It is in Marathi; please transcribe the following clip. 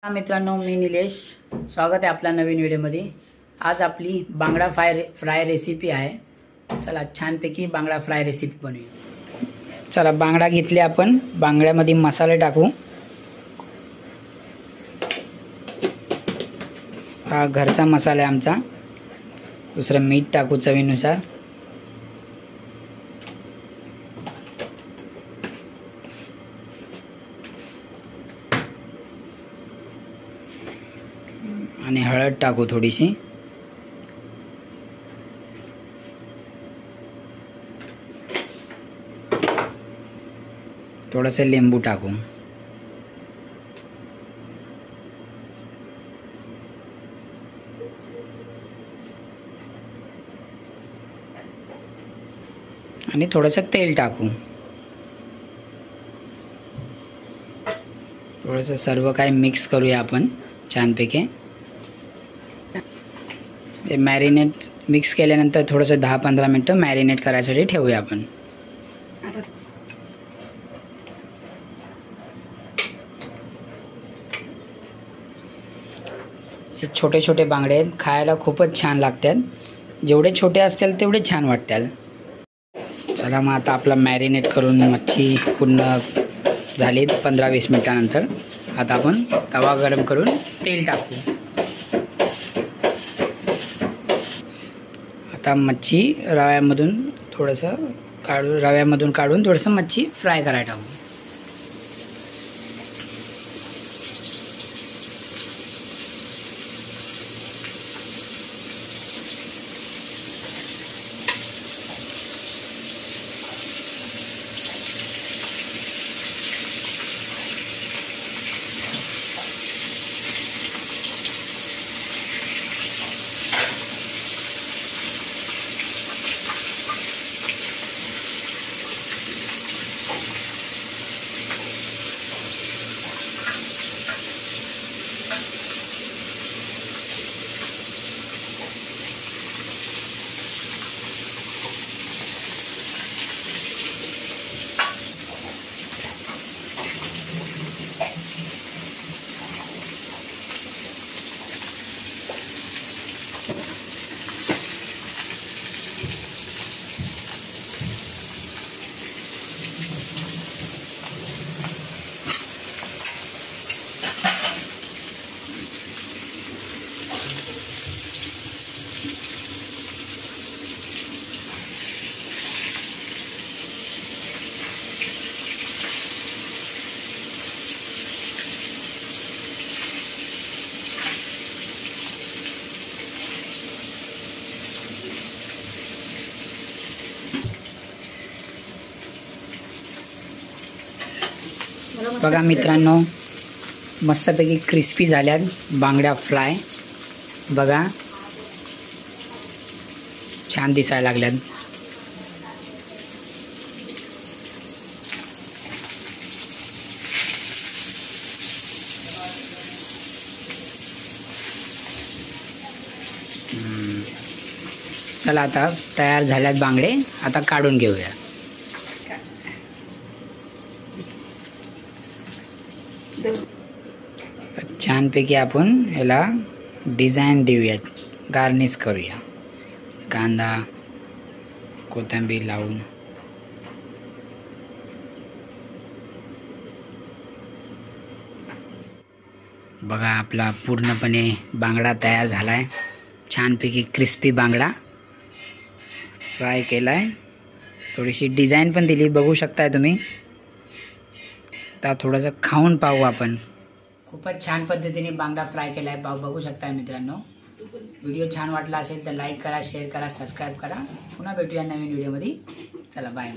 मित्रांनो, मी निलेश, स्वागत आहे आपल्या नवीन व्हिडिओमध्ये। आज आपली बांगडा फ्राय रेसिपी आहे। चला छानपैकी बांगडा फ्राय रेसिपी बनवूया। चला बांगडा घेतले आपण, बांगड्यामध्ये मसाले टाकू। हा घरचा मसाला आहे आमचा। दुसरा मीठ टाकू चवीनुसार। आणि हळद टाकू थोडीशी। थोडंसं लिंबू टाकू। आणि थोडंसं तेल टाकू। थोडंसं सर्व काही मिक्स करूया आपण छानपैकी। मॅरिनेट मिक्स केल्यानंतर थोडंसं 10-15 मिनिटं मॅरिनेट करायसाठी ठेवूया आपण। हे छोटे छोटे बांगडे आहेत, खायला खूपच छान लागतात। जेवढे छोटे असतील तेवढे छान वाटतील। चला मग आता आपला मॅरिनेट करून मच्छी पूर्ण झाली 15-20 मिनिटानंतर। आता आपण तवा गरम करून तेल टाकू। आता मच्छी रव्यामधून काढून थोडंसं मच्छी फ्राय करायला टाकू। बघा मित्रांनो, मस्तपैकी क्रिस्पी झाल्यात बांगड्या फ्राय। बघा छान दिसायला लागल्यात। चला आता तयार झाल्यात बांगडे, आता काढून घेऊया। छानपैकी आपण याला डिझाईन देऊयात, गार्निश करूया कांदा कोथिंबीर लावून। बघा आपला पूर्णपणे बांगडा तयार झालाय। छानपैकी क्रिस्पी बांगडा फ्राय केलाय। थोडीशी डिझाईन पण दिली, बघू शकताय तुम्ही। आता थोडंसं खाऊन पाहू आपण। खूपच छान पद्धतीने बांगडा फ्राय केला आहे, बघू शकता मित्रांनो। व्हिडिओ छान वाटला असेल तर लाईक करा, शेअर करा, सबस्क्राईब करा। पुन्हा भेटूया नवीन व्हिडिओमध्ये। चला बाय।